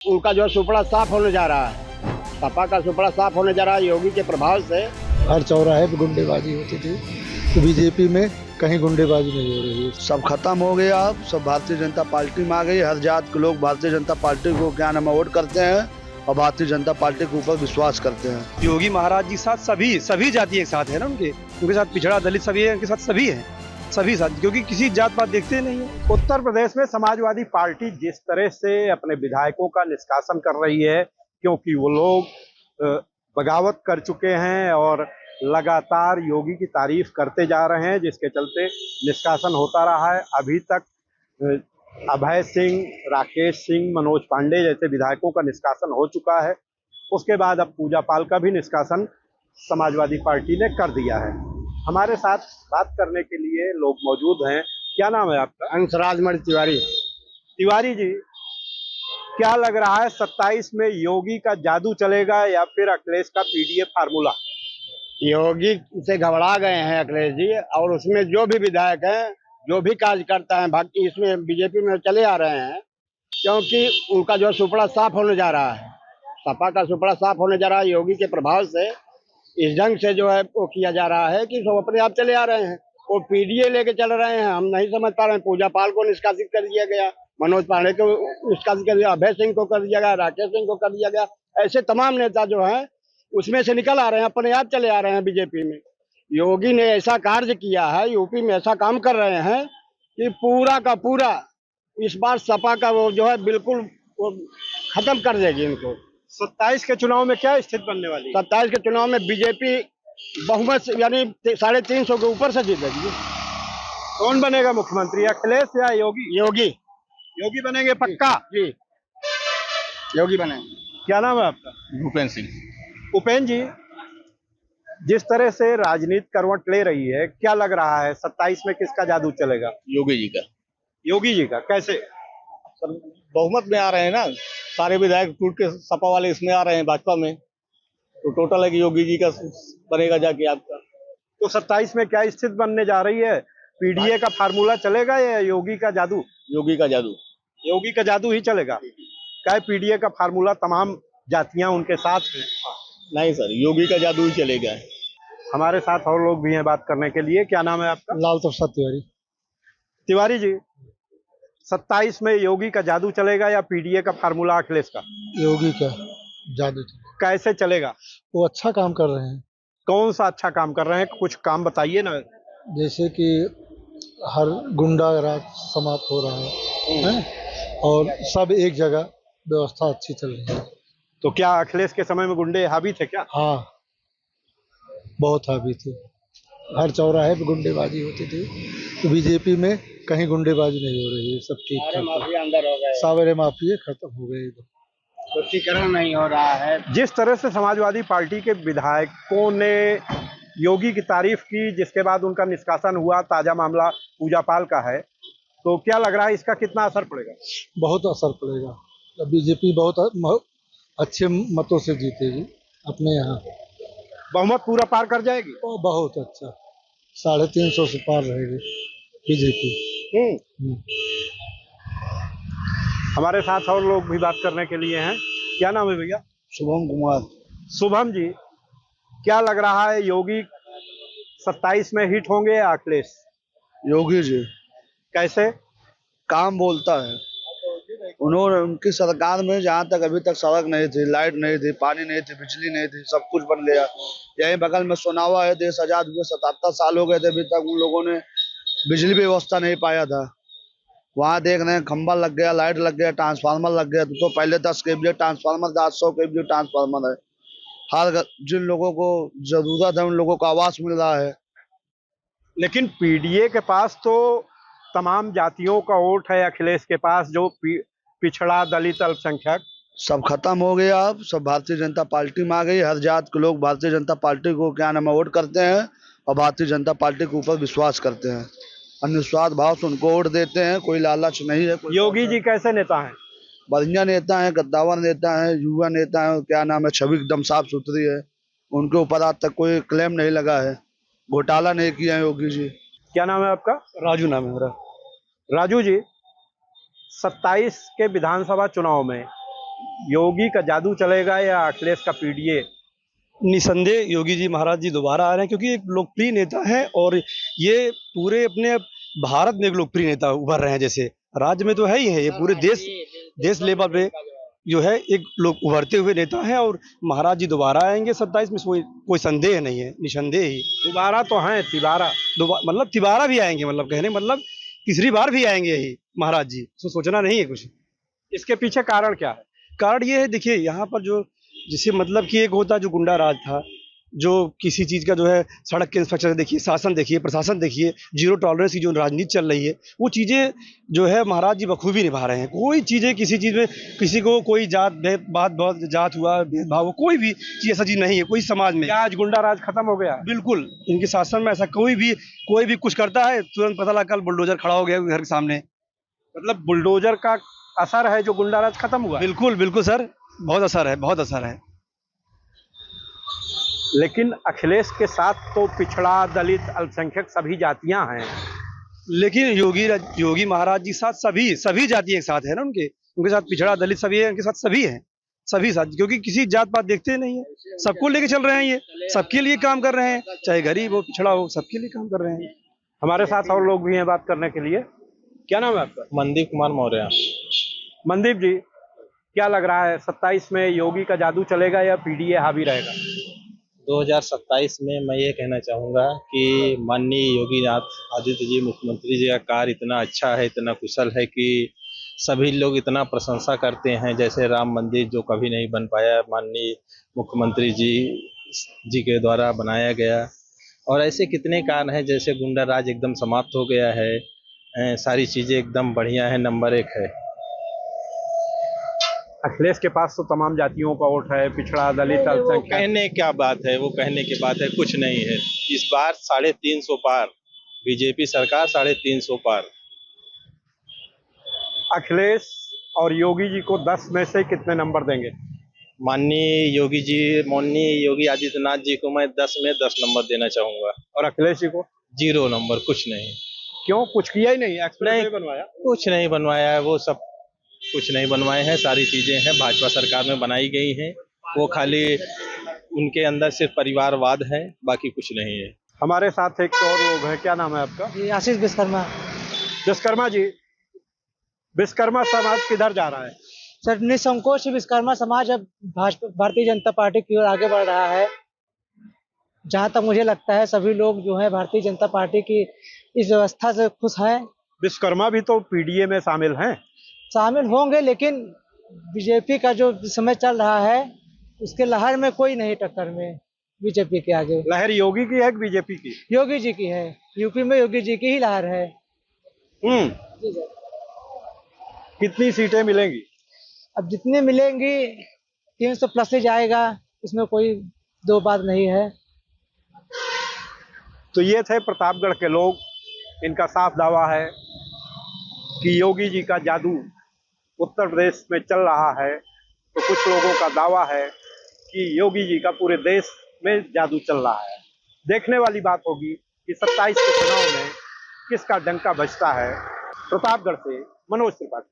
उनका जो सुपड़ा साफ होने जा रहा है, सपा का सुपड़ा साफ होने जा रहा है योगी के प्रभाव से। हर चौराहे पे गुंडेबाजी होती थी, तो बीजेपी में कहीं गुंडेबाजी नहीं हो रही है। सब खत्म हो गया, अब सब भारतीय जनता पार्टी में आ गई। हर जात के लोग भारतीय जनता पार्टी को क्या नाम वोट करते हैं और भारतीय जनता पार्टी के ऊपर विश्वास करते हैं। योगी महाराज जी साथ सभी जाति एक साथ है ना, उनके साथ पिछड़ा दलित सभी है, उनके साथ सभी है, सभी साथ, क्योंकि किसी जात पात देखते नहीं है। उत्तर प्रदेश में समाजवादी पार्टी जिस तरह से अपने विधायकों का निष्कासन कर रही है, क्योंकि वो लोग बगावत कर चुके हैं और लगातार योगी की तारीफ करते जा रहे हैं, जिसके चलते निष्कासन होता रहा है। अभी तक अभय सिंह, राकेश सिंह, मनोज पांडे जैसे विधायकों का निष्कासन हो चुका है। उसके बाद अब पूजा पाल का भी निष्कासन समाजवादी पार्टी ने कर दिया है। हमारे साथ बात करने के लिए लोग मौजूद हैं। क्या नाम है आपका? अंशराज मणि तिवारी। तिवारी जी, क्या लग रहा है 27 में योगी का जादू चलेगा या फिर अखिलेश का पीडीए फार्मूला? योगी से घबरा गए हैं अखिलेश जी, और उसमें जो भी विधायक हैं, जो भी कार्यकर्ता हैं, बाकी इसमें बीजेपी में चले आ रहे हैं, क्योंकि उनका जो सुपड़ा साफ होने जा रहा है, सपा का सुपड़ा साफ होने जा रहा है योगी के प्रभाव से। इस ढंग से जो है वो किया जा रहा है कि सब अपने आप चले आ रहे हैं, वो पीडीए लेके चल रहे हैं। हम नहीं समझ पा रहे हैं। पूजा पाल को निष्कासित कर दिया गया, मनोज पांडे को निष्कासित कर दिया, अभय सिंह को कर दिया गया, राकेश सिंह को कर दिया गया। ऐसे तमाम नेता जो हैं उसमें से निकल आ रहे हैं, अपने आप चले आ रहे हैं बीजेपी में। योगी ने ऐसा कार्य किया है, यूपी में ऐसा काम कर रहे हैं कि पूरा का पूरा इस बार सपा का वो जो है बिल्कुल वो खत्म कर देगी इनको। 27 के चुनाव में क्या स्थिति बनने वाली है? 27 के चुनाव में बीजेपी बहुमत यानी 350 के ऊपर से जीतेगी। कौन बनेगा मुख्यमंत्री, अखिलेश या योगी? योगी। योगी बनेंगे पक्का? जी, योगी बनेंगे। क्या नाम है आपका? भूपेंद्र सिंह। उपेंद्र जी, जिस तरह से राजनीति करवट ले रही है, क्या लग रहा है 27 में किसका जादू चलेगा? योगी जी का। योगी जी का। कैसे? बहुमत में आ रहे हैं ना, सारे विधायक टूट के सपा वाले इसमें आ रहे हैं, भाजपा में, तो टोटल है कि योगी जी का बनेगा जाके आपका। तो 27 में क्या स्थिति बनने जा रही है? पीडीए का फार्मूला चलेगा या योगी का जादू? योगी का जादू। योगी का जादू ही चलेगा। क्या पीडीए का फार्मूला तमाम जातियां उनके साथ हैं? नहीं सर, योगी का जादू ही चलेगा। हमारे साथ और लोग भी हैं बात करने के लिए। क्या नाम है आपका? लाल प्रसाद तिवारी। तिवारी जी, 27 में योगी का जादू चलेगा या पीडीए का फार्मूला अखिलेश का? योगी का जादू कैसे चलेगा? वो अच्छा काम कर रहे हैं, कौन सा अच्छा काम कर रहे हैं? कुछ काम बताइए ना। जैसे कि हर गुंडा राज समाप्त हो रहा है, और सब एक जगह, व्यवस्था अच्छी चल रही है। तो क्या अखिलेश के समय में गुंडे हावी थे क्या? हाँ, बहुत हावी थे। हर चौराहे पे गुंडेबाजी होती थी, तो बीजेपी में कहीं गुंडेबाजी नहीं हो रही है, सब ठीक सारे ठाक है। माफिया अंदर हो गए, सारे माफिया खत्म हो गए एकदम। तुष्टीकरण नहीं हो रहा है। जिस तरह से समाजवादी पार्टी के विधायकों ने योगी की तारीफ की, जिसके बाद उनका निष्कासन हुआ, ताजा मामला पूजा पाल का है, तो क्या लग रहा है इसका कितना असर पड़ेगा? बहुत असर पड़ेगा। बीजेपी बहुत अच्छे मतों से जीतेगी अपने यहाँ, बहुमत पूरा पार कर जाएगी। और बहुत अच्छा 350 से पार रहेगी बीजेपी। हमारे साथ और लोग भी बात करने के लिए हैं। क्या नाम है भैया? शुभम कुमार। शुभम जी, क्या लग रहा है योगी 27 में हिट होंगे या अखिलेश? योगी जी कैसे? काम बोलता है। उन्होंने उनकी सरकार में जहाँ तक अभी तक सड़क नहीं थी, लाइट नहीं थी, पानी नहीं थी, बिजली नहीं थी, सब कुछ बन गया। यहीं बगल में सोनावा है, देश आजाद हुए 77 साल हो गए थे, अभी तक उन लोगों ने बिजली व्यवस्था नहीं पाया था। वहाँ देख रहे हैं खंबा लग गया, लाइट लग गया, ट्रांसफार्मर लग गया। तो पहले 10 kVA ट्रांसफार्मर, 800 kVA ट्रांसफार्मर है। हर जिन लोगों को जरूरत है उन लोगों को आवास मिल रहा है। लेकिन पीडीए के पास तो तमाम जातियों का वोट है, अखिलेश के पास जो पिछड़ा दलित अल्पसंख्यक। सब खत्म हो गया, अब सब भारतीय जनता पार्टी में आ गई। हर जात के लोग भारतीय जनता पार्टी को क्या नाम वोट करते हैं और भारतीय जनता पार्टी के ऊपर विश्वास करते हैं। निस्वार्थ भाव से उनको वोट देते हैं, कोई लालच नहीं है। योगी जी कैसे नेता हैं? बढ़िया नेता है, गद्दावर नेता है, युवा नेता है, क्या नाम है, छवि एकदम साफ सुथरी है। उनके ऊपर आज तक कोई क्लेम नहीं लगा है, घोटाला नहीं किया है योगी जी। क्या नाम है आपका? राजू नाम है मेरा। राजू जी, 27 के विधानसभा चुनाव में योगी का जादू चलेगा या अखिलेश का पीडीए? निसंदेह योगी जी महाराज जी दोबारा आ रहे हैं, क्योंकि एक लोकप्रिय नेता है और ये पूरे अपने भारत में एक लोकप्रिय नेता उभर रहे हैं। जैसे राज्य में तो है ही है, ये पूरे देश लेवल पे जो है एक लोग उभरते हुए नेता है और महाराज जी दोबारा आएंगे 27 में, कोई संदेह नहीं है, निसंदेह ही। दोबारा तो हैं, तिबारा। मतलब तिबारा भी आएंगे, मतलब कहने मतलब तीसरी बार भी आएंगे यही महाराज जी, तो सोचना नहीं है कुछ। इसके पीछे कारण क्या है? कारण ये है, देखिए यहाँ पर जो जिसे मतलब कि एक होता जो गुंडा राज था, जो किसी चीज़ का जो है सड़क के इंस्पेक्टर देखिए, शासन देखिए, प्रशासन देखिए, जीरो टॉलरेंस की जो राजनीति चल रही है, वो चीज़ें जो है महाराज जी बखूबी निभा रहे हैं। कोई चीज़ें किसी चीज़ में किसी को कोई बहुत जात हुआ भेदभाव, कोई भी चीज़ ऐसा चीज़ नहीं है कोई समाज में। क्या आज गुंडा राज खत्म हो गया? बिल्कुल, इनके शासन में ऐसा कोई भी कुछ करता है तुरंत पता लगा, कल बुलडोजर खड़ा हो गया घर के सामने। मतलब बुलडोजर का असर है जो गुंडा राज खत्म हुआ? बिल्कुल बिल्कुल सर, बहुत असर है, बहुत असर है। लेकिन अखिलेश के साथ तो पिछड़ा, दलित, अल्पसंख्यक सभी जातियां हैं। लेकिन योगी महाराज जी साथ सभी जाति एक साथ है ना, उनके साथ पिछड़ा, दलित सभी है, उनके साथ सभी हैं, सभी साथ, क्योंकि किसी जात पात देखते नहीं है, सबको लेके चल रहे हैं, ये सबके लिए काम कर रहे हैं, चाहे गरीब हो पिछड़ा हो, सबके लिए काम कर रहे हैं। हमारे साथ और लोग भी हैं बात करने के लिए। क्या नाम है आपका? मनदीप कुमार मौर्य। मनदीप जी, क्या लग रहा है 27 में योगी का जादू चलेगा या पीडीए हावी रहेगा? 2027 में मैं ये कहना चाहूँगा कि माननीय योगी आदित्य जी मुख्यमंत्री जी का कार्य इतना अच्छा है, इतना कुशल है कि सभी लोग इतना प्रशंसा करते हैं। जैसे राम मंदिर जो कभी नहीं बन पाया, माननीय मुख्यमंत्री जी के द्वारा बनाया गया, और ऐसे कितने कारण हैं, जैसे गुंडा राज एकदम समाप्त हो गया है, सारी चीज़ें एकदम बढ़िया है, नंबर 1 है। अखिलेश के पास तो तमाम जातियों का वोट है, पिछड़ा, दलित, अल्पसंख्यक। कहने क्या बात है, वो कहने की बात है, कुछ नहीं है। इस बार 350 पार, बीजेपी सरकार 350 पार। अखिलेश और योगी जी को 10 में से कितने नंबर देंगे? माननीय योगी आदित्यनाथ जी को मैं 10 में 10 नंबर देना चाहूंगा। और अखिलेश जी को? 0 नंबर, कुछ नहीं। क्यों? कुछ किया ही नहीं, एक्सप्रेस नहीं नहीं बनवाया? कुछ नहीं बनवाया है, वो सब कुछ नहीं बनवाए हैं। सारी चीजें हैं भाजपा सरकार में बनाई गई हैं, वो खाली उनके अंदर सिर्फ परिवारवाद है, बाकी कुछ नहीं है। हमारे साथ एक और लोग हैं। क्या नाम है आपका? जी, आशीष विश्वकर्मा। विश्वकर्मा जी, विश्वकर्मा समाज किधर जा रहा है? सर, निसंकोच विश्वकर्मा समाज अब भारतीय जनता पार्टी की ओर आगे बढ़ रहा है। जहाँ तक मुझे लगता है सभी लोग जो है भारतीय जनता पार्टी की इस व्यवस्था से खुश हैं। विश्वकर्मा भी तो पीडीए में शामिल हैं। शामिल होंगे, लेकिन बीजेपी का जो समय चल रहा है उसके लहर में कोई नहीं टक्कर में बीजेपी के आगे। लहर योगी की है कि बीजेपी की? योगी जी की है, यूपी में योगी जी की ही लहर है। जी सर। कितनी सीटें मिलेंगी? अब जितनी मिलेंगी 300 प्लस ही जाएगा, इसमें कोई दो बात नहीं है। तो ये थे प्रतापगढ़ के लोग। इनका साफ दावा है कि योगी जी का जादू उत्तर प्रदेश में चल रहा है, तो कुछ लोगों का दावा है कि योगी जी का पूरे देश में जादू चल रहा है। देखने वाली बात होगी कि 27 के चुनाव में किसका डंका बजता है। प्रतापगढ़ से मनोज त्रिपाठी।